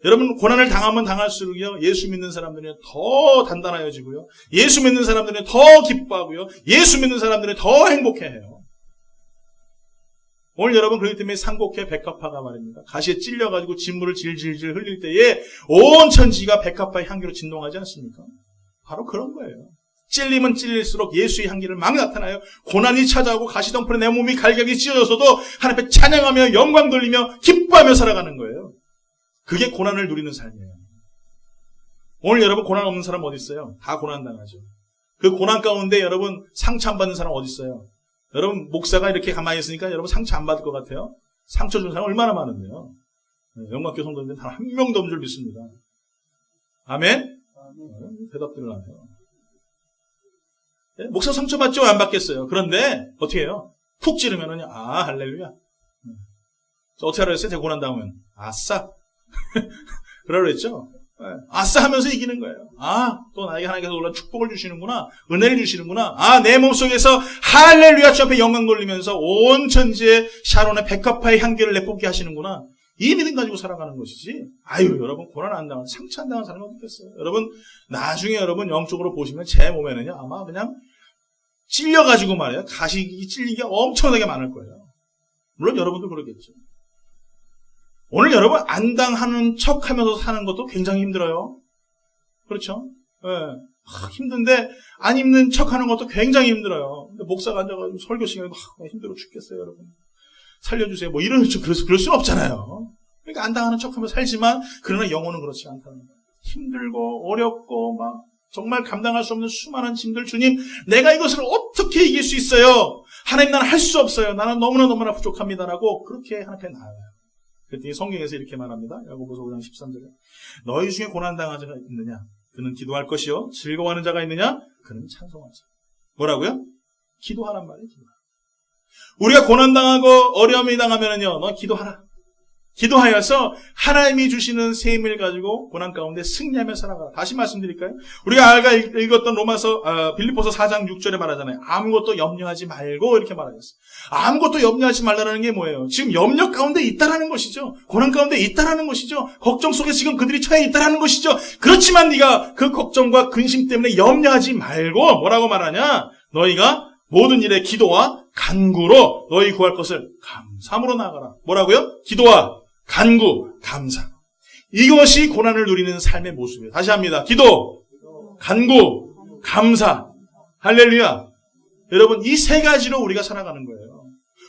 여러분, 고난을 당하면 당할수록요, 예수 믿는 사람들은 더 단단해지고요, 예수 믿는 사람들은 더 기뻐하고요, 예수 믿는 사람들은 더 행복해해요. 오늘 여러분, 그렇기 때문에 상곡회 백합화가 말입니다. 가시에 찔려가지고 진물을 질질질 흘릴 때에 온 천지가 백합화의 향기로 진동하지 않습니까? 바로 그런 거예요. 찔리면 찔릴수록 예수의 향기를 막 나타나요. 고난이 찾아오고 가시덩굴에 내 몸이 갈갈이 찢어져서도 하나님 앞에 찬양하며 영광 돌리며 기뻐하며 살아가는 거예요. 그게 고난을 누리는 삶이에요. 오늘 여러분, 고난 없는 사람 어디 있어요? 다 고난 당하죠. 그 고난 가운데 여러분 상처 안 받는 사람 어디 있어요? 여러분, 목사가 이렇게 가만히 있으니까 여러분 상처 안 받을 것 같아요? 상처 준 사람 얼마나 많은데요? 영광교회 성도인데 단 한 명도 없는 줄 믿습니다. 아멘? 대답들을 안 해요. 목사 상처 받죠? 안 받겠어요? 그런데 어떻게 해요? 푹 찌르면은요, 아, 할렐루야. 어떻게 하라 했어요? 제가 고난 당하면 아싸. 그러라 그랬죠? 아싸 하면서 이기는 거예요. 아, 또 나에게 하나님께서 놀라운 축복을 주시는구나, 은혜를 주시는구나. 아, 내 몸속에서 할렐루야 주 앞에 영광 돌리면서 온 천지에 샤론의 백합화의 향기를 내뿜게 하시는구나. 이 믿음 가지고 살아가는 것이지. 아유, 여러분, 고난 안 당한, 상처 안 당한 사람이 어디 있겠어요? 여러분, 나중에 여러분 영적으로 보시면 제 몸에는요, 아마 그냥 찔려가지고 말이에요, 가시 찔린 게 엄청나게 많을 거예요. 물론 여러분도 그러겠죠. 오늘 여러분 안 당하는 척 하면서 사는 것도 굉장히 힘들어요. 그렇죠? 예. 힘든데 안 힘든 척 하는 것도 굉장히 힘들어요. 근데 목사가 앉아가지고 설교 시간에 힘들어 죽겠어요, 여러분. 살려주세요. 뭐 이런, 그럴 수는 없잖아요. 그러니까 안 당하는 척 하면서 살지만, 그러나 영혼은 그렇지 않다는 거예요. 힘들고, 어렵고, 막, 정말 감당할 수 없는 수많은 짐들, 주님, 내가 이것을 어떻게 이길 수 있어요? 하나님, 나는 할 수 없어요. 나는 너무나 부족합니다라고, 그렇게 하나님 앞에 나아요. 그랬더니 성경에서 이렇게 말합니다. 야고보서 5장 13절에. 너희 중에 고난당한 자가 있느냐? 그는 기도할 것이요. 즐거워하는 자가 있느냐? 그는 찬송하자. 뭐라고요? 기도하란 말이에요. 우리가 고난당하고 어려움이 당하면요, 너 기도하라. 기도하여서 하나님이 주시는 새 힘을 가지고 고난 가운데 승리하며 살아가라. 다시 말씀드릴까요? 우리가 아까 읽었던 빌립보서 4장 6절에 말하잖아요. 아무것도 염려하지 말고 이렇게 말하셨어요. 아무것도 염려하지 말라는 게 뭐예요? 지금 염려 가운데 있다라는 것이죠. 고난 가운데 있다라는 것이죠. 걱정 속에 지금 그들이 처해 있다라는 것이죠. 그렇지만 네가 그 걱정과 근심 때문에 염려하지 말고 뭐라고 말하냐? 너희가 모든 일에 기도와 간구로 너희 구할 것을 감사함으로 나아가라. 뭐라고요? 기도와 간구, 감사. 이것이 고난을 누리는 삶의 모습이에요. 다시 합니다. 기도, 간구, 감사. 할렐루야. 여러분, 이 세 가지로 우리가 살아가는 거예요.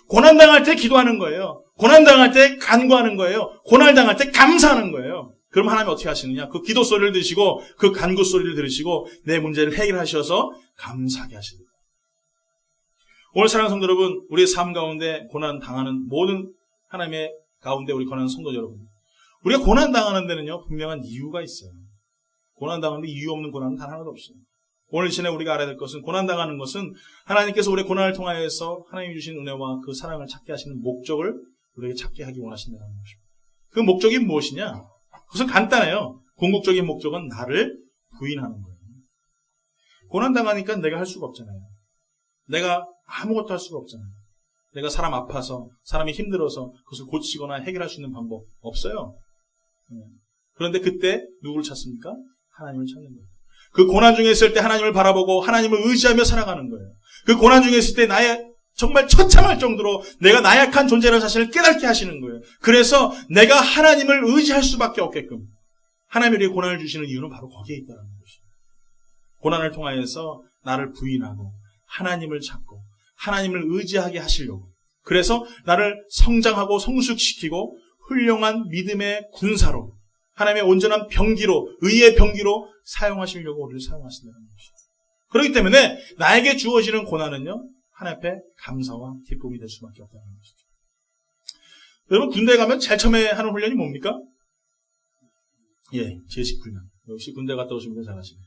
고난당할 때 기도하는 거예요. 고난당할 때 간구하는 거예요. 고난당할 때 감사하는 거예요. 그럼 하나님 어떻게 하시느냐? 그 기도 소리를 들으시고 그 간구 소리를 들으시고 내 문제를 해결하셔서 감사하게 하십니다. 오늘 사랑하는 성도 여러분, 우리의 삶 가운데 고난 당하는 모든 하나님의 가운데 우리 고난 성도 여러분, 우리가 고난 당하는 데는요 분명한 이유가 있어요. 고난 당하는데 이유 없는 고난은 단 하나도 없어요. 오늘 이 시간에 우리가 알아야 될 것은 고난 당하는 것은 하나님께서 우리의 고난을 통하여서 하나님이 주신 은혜와 그 사랑을 찾게 하시는 목적을 우리에게 찾게 하기 원하신다는 것입니다. 그 목적이 무엇이냐? 그것은 간단해요. 궁극적인 목적은 나를 부인하는 거예요. 고난 당하니까 내가 할 수가 없잖아요. 내가 아무것도 할 수가 없잖아요. 내가 사람 아파서, 사람이 힘들어서 그것을 고치거나 해결할 수 있는 방법 없어요. 그런데 그때 누구를 찾습니까? 하나님을 찾는 거예요. 그 고난 중에 있을 때 하나님을 바라보고 하나님을 의지하며 살아가는 거예요. 그 고난 중에 있을 때 나의 정말 처참할 정도로 내가 나약한 존재라는 사실을 깨닫게 하시는 거예요. 그래서 내가 하나님을 의지할 수밖에 없게끔 하나님이 우리에게 고난을 주시는 이유는 바로 거기에 있다는 것이에요. 고난을 통하여서 나를 부인하고 하나님을 찾고 하나님을 의지하게 하시려고, 그래서 나를 성장하고 성숙시키고 훌륭한 믿음의 군사로, 하나님의 온전한 병기로, 의의 병기로 사용하시려고 우리를 사용하신다는 것이죠. 그렇기 때문에 나에게 주어지는 고난은요, 하나님 앞에 감사와 기쁨이 될 수밖에 없다는 것이죠. 여러분, 군대에 가면 제일 처음에 하는 훈련이 뭡니까? 예, 제식 훈련. 역시 군대 갔다 오신 분들 잘하시네요.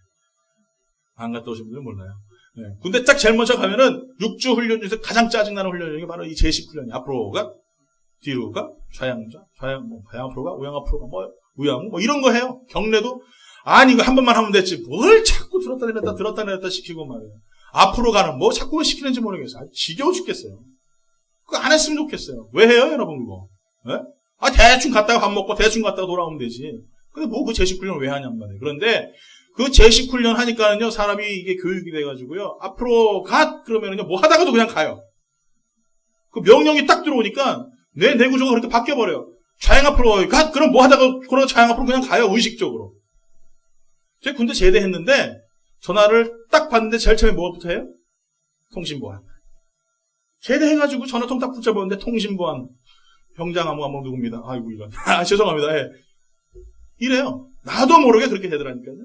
안 갔다 오신 분들은 몰라요. 네. 군대 딱 제일 먼저 가면은 6주 훈련 중에서 가장 짜증나는 훈련이 바로 이 제식 훈련이. 앞으로 가, 뒤로 가, 좌양 앞으로 가, 우양 앞으로 가, 우양, 이런 거 해요. 경례도. 아니, 이거 한 번만 하면 됐지. 뭘 자꾸 들었다 내렸다 시키고 말이에요. 앞으로 가는, 자꾸 왜 시키는지 모르겠어요. 지겨워 죽겠어요. 그거 안 했으면 좋겠어요. 왜 해요, 여러분, 그거? 네? 대충 갔다가 밥 먹고 대충 갔다가 돌아오면 되지. 근데 그 제식 훈련을 왜 하냔 말이에요. 그런데 그 제식 훈련 하니까는요, 사람이 이게 교육이 돼가지고요, 앞으로 가! 그러면은요, 하다가도 그냥 가요. 그 명령이 딱 들어오니까, 내 구조가 그렇게 바뀌어버려요. 좌양 앞으로 가! 그럼 하다가, 그러다 좌양 앞으로 그냥 가요, 의식적으로. 제가 군대 제대했는데, 전화를 딱 받는데 제일 처음에 뭐부터 해요? 통신보안. 제대해가지고 전화통 딱 붙잡았는데, 통신보안. 병장 아무 누굽니다. 아이고, 이건. 죄송합니다. 예. 이래요. 나도 모르게 그렇게 되더라니까요.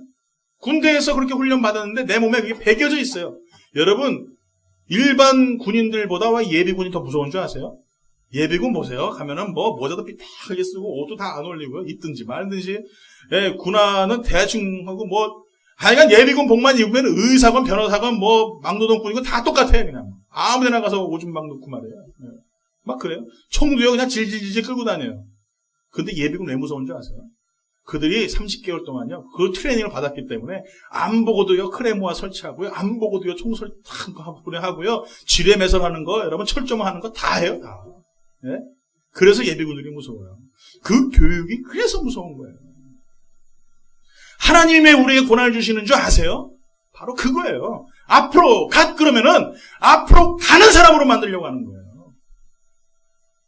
군대에서 그렇게 훈련 받았는데 내 몸에 그게 배겨져 있어요. 여러분, 일반 군인들보다 예비군이 더 무서운 줄 아세요? 예비군 보세요. 가면은 모자도 삐딱하게 쓰고 옷도 다 안 어울리고요. 입든지 말든지. 예, 군화는 대충 하고 하여간 예비군 복만 입으면 의사건 변호사건 막노동꾼이고 다 똑같아요. 그냥 아무 데나 가서 오줌 막 넣고 말이에요. 예. 막 그래요. 총도요 그냥 질질질 끌고 다녀요. 근데 예비군 왜 무서운 줄 아세요? 그들이 30개월 동안요, 그 트레이닝을 받았기 때문에, 안 보고도요, 크레모아 설치하고요, 안 보고도요, 총설 하고요, 지뢰 매설하는 거, 여러분, 철조망하는 거 다 해요, 다. 예? 그래서 예비군들이 무서워요. 그 교육이 그래서 무서운 거예요. 하나님의 우리에게 고난을 주시는 줄 아세요? 바로 그거예요. 앞으로 그러면은, 앞으로 가는 사람으로 만들려고 하는 거예요.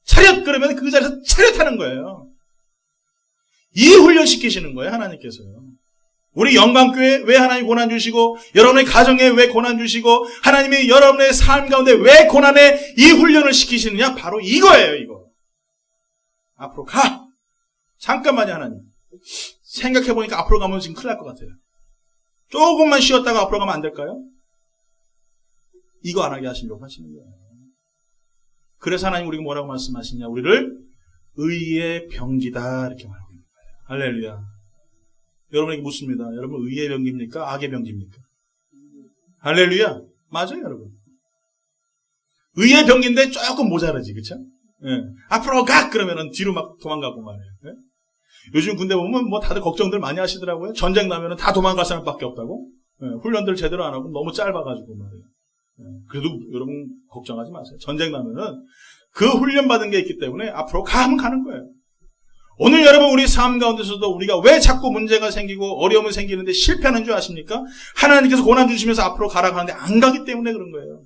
차렷, 그러면 그 자리에서 차렷하는 거예요. 이 훈련시키시는 거예요, 하나님께서요. 우리 영광교회 왜 하나님 고난 주시고, 여러분의 가정에 왜 고난 주시고, 하나님이 여러분의 삶 가운데 왜 고난에 이 훈련을 시키시느냐? 바로 이거예요, 이거. 앞으로 가! 잠깐만요, 하나님. 생각해보니까 앞으로 가면 지금 큰일 날 것 같아요. 조금만 쉬었다가 앞으로 가면 안 될까요? 이거 안 하게 하시려고 하시는 거예요. 그래서 하나님 우리가 뭐라고 말씀하시냐? 우리를 의의 병기다 이렇게 말하고 있는 거예요. 할렐루야. 여러분에게 묻습니다. 여러분 의의 병기입니까? 악의 병기입니까? 할렐루야. 맞아요, 여러분. 의의 병기인데 조금 모자라지, 그쵸? 예. 앞으로 가! 그러면은 뒤로 막 도망가고 말이에요. 예? 요즘 군대 보면 뭐 다들 걱정들 많이 하시더라고요. 전쟁 나면은 다 도망갈 사람밖에 없다고. 예. 훈련들 제대로 안 하고 너무 짧아가지고 말이에요. 예. 그래도 여러분 걱정하지 마세요. 전쟁 나면은 그 훈련 받은 게 있기 때문에 앞으로 가면 가는 거예요. 오늘 여러분 우리 삶 가운데서도 우리가 왜 자꾸 문제가 생기고 어려움이 생기는데 실패하는 줄 아십니까? 하나님께서 고난 주시면서 앞으로 가라고 하는데 안 가기 때문에 그런 거예요.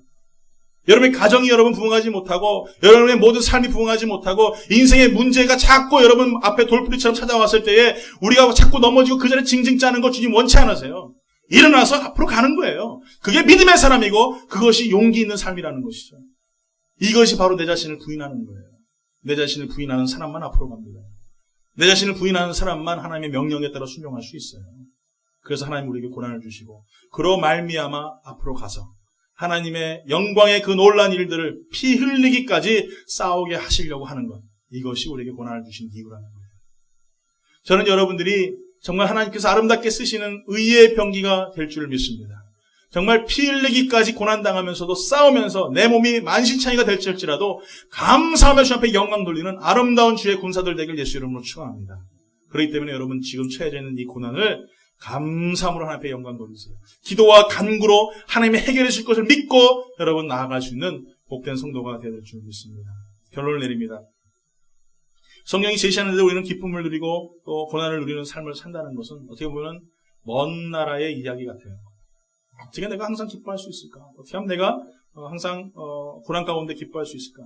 여러분의 가정이 여러분 부흥하지 못하고 여러분의 모든 삶이 부흥하지 못하고 인생의 문제가 자꾸 여러분 앞에 돌부리처럼 찾아왔을 때에 우리가 자꾸 넘어지고 그 자리에 징징 짜는 거 주님 원치 않으세요. 일어나서 앞으로 가는 거예요. 그게 믿음의 사람이고 그것이 용기 있는 삶이라는 것이죠. 이것이 바로 내 자신을 부인하는 거예요. 내 자신을 부인하는 사람만 앞으로 갑니다. 내 자신을 부인하는 사람만 하나님의 명령에 따라 순종할 수 있어요. 그래서 하나님 우리에게 고난을 주시고 그로 말미암아 앞으로 가서 하나님의 영광의 그 놀라운 일들을 피 흘리기까지 싸우게 하시려고 하는 것. 이것이 우리에게 고난을 주신 이유라는 거예요. 저는 여러분들이 정말 하나님께서 아름답게 쓰시는 의의 병기가 될 줄 믿습니다. 정말 피 흘리기까지 고난당하면서도 싸우면서 내 몸이 만신창이가 될지라도 감사하며 주 앞에 영광 돌리는 아름다운 주의 군사들 되길 예수 이름으로 축원합니다. 그렇기 때문에 여러분 지금 처해져 있는 이 고난을 감사함으로 하나님 앞에 영광 돌리세요. 기도와 간구로 하나님이 해결해 줄 것을 믿고 여러분 나아갈 수 있는 복된 성도가 되어야 될 줄 믿습니다. 결론을 내립니다. 성경이 제시하는 대로 우리는 기쁨을 누리고 또 고난을 누리는 삶을 산다는 것은 어떻게 보면 먼 나라의 이야기 같아요. 어떻게 내가 항상 기뻐할 수 있을까? 어떻게 하면 내가 항상 고난 가운데 기뻐할 수 있을까?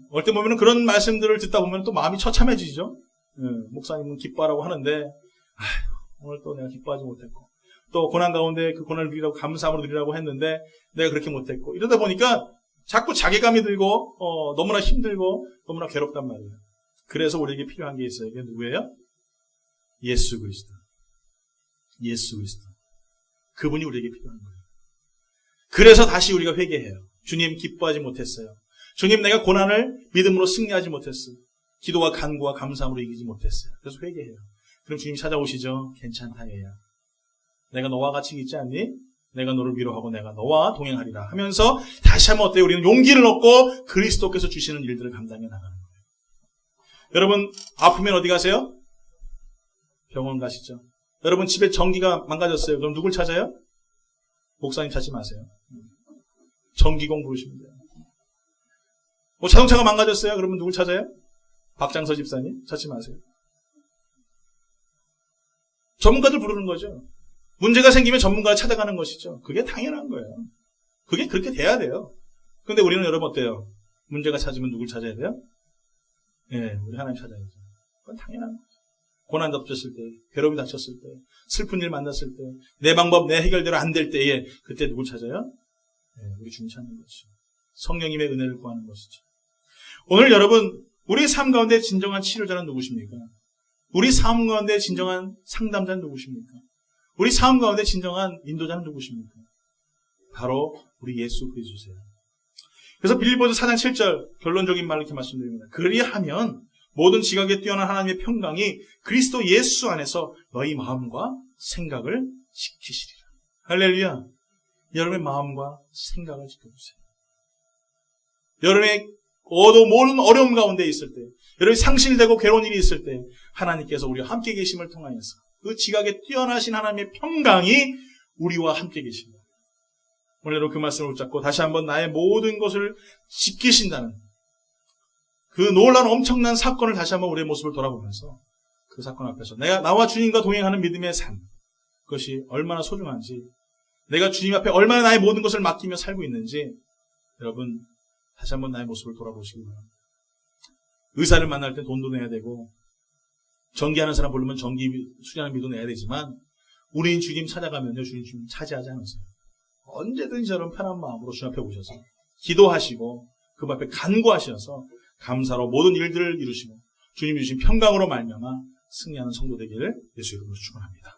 어떨 때 보면 그런 말씀들을 듣다 보면 또 마음이 처참해지죠. 목사님은 기뻐하라고 하는데 오늘 또 내가 기뻐하지 못했고 또 고난 가운데 그 고난을 누리라고 감사함으로 누리라고 했는데 내가 그렇게 못했고 이러다 보니까 자꾸 자괴감이 들고 너무나 힘들고 너무나 괴롭단 말이에요. 그래서 우리에게 필요한 게 있어요. 이게 누구예요? 예수 그리스도. 예수 그리스도. 그분이 우리에게 필요한 거예요. 그래서 다시 우리가 회개해요. 주님 기뻐하지 못했어요. 주님 내가 고난을 믿음으로 승리하지 못했어요. 기도와 간구와 감사함으로 이기지 못했어요. 그래서 회개해요. 그럼 주님 찾아오시죠. 괜찮다 얘야. 내가 너와 같이 있지 않니? 내가 너를 위로하고 내가 너와 동행하리라 하면서 다시 한번 어때요? 우리는 용기를 얻고 그리스도께서 주시는 일들을 감당해 나가는 거예요. 여러분 아프면 어디 가세요? 병원 가시죠. 여러분 집에 전기가 망가졌어요. 그럼 누굴 찾아요? 목사님 찾지 마세요. 전기공 부르시면 돼요. 뭐 자동차가 망가졌어요. 그러면 누굴 찾아요? 박장서 집사님 찾지 마세요. 전문가들 부르는 거죠. 문제가 생기면 전문가를 찾아가는 것이죠. 그게 당연한 거예요. 그게 그렇게 돼야 돼요. 근데 우리는 여러분 어때요? 문제가 찾으면 누굴 찾아야 돼요? 예, 우리 하나님 찾아야죠. 그건 당연한 거예요. 고난 덮쳤을 때, 괴로움이 닥쳤을 때, 슬픈 일 만났을 때, 내 방법, 내 해결대로 안 될 때에 그때 누굴 찾아요? 예, 우리 주님 찾는 것이죠. 성령님의 은혜를 구하는 것이죠. 오늘 여러분 우리 삶 가운데 진정한 치료자는 누구십니까? 우리 삶 가운데 진정한 상담자는 누구십니까? 우리 삶 가운데 진정한 인도자는 누구십니까? 바로 우리 예수 그리스도세요. 그래서 빌립보서 4장 7절 결론적인 말을 이렇게 말씀드립니다. 그리하면 모든 지각에 뛰어난 하나님의 평강이 그리스도 예수 안에서 너희 마음과 생각을 지키시리라. 할렐루야. 여러분의 마음과 생각을 지켜주세요. 여러분의 모든 어려움 가운데 있을 때, 여러분이 상실되고 괴로운 일이 있을 때 하나님께서 우리와 함께 계심을 통하여서 그 지각에 뛰어나신 하나님의 평강이 우리와 함께 계십니다. 오늘 여러분 그 말씀을 붙잡고 다시 한번 나의 모든 것을 지키신다는 그 놀라운 엄청난 사건을 다시 한번 우리의 모습을 돌아보면서 그 사건 앞에서 내가 나와 주님과 동행하는 믿음의 삶, 그것이 얼마나 소중한지, 내가 주님 앞에 얼마나 나의 모든 것을 맡기며 살고 있는지 여러분 다시 한번 나의 모습을 돌아보시기 바랍니다. 의사를 만날 때 돈도 내야 되고 전기하는 사람 부르면 전기 수리하는 비도 내야 되지만 우리는 주님 찾아가면요. 주님 차지하지 않으세요. 언제든지 저런 편한 마음으로 주님 앞에 오셔서 기도하시고 그 앞에 간구하셔서 감사로 모든 일들을 이루시고 주님이 주신 평강으로 말미암아 승리하는 성도 되기를 예수 이름으로 축원합니다.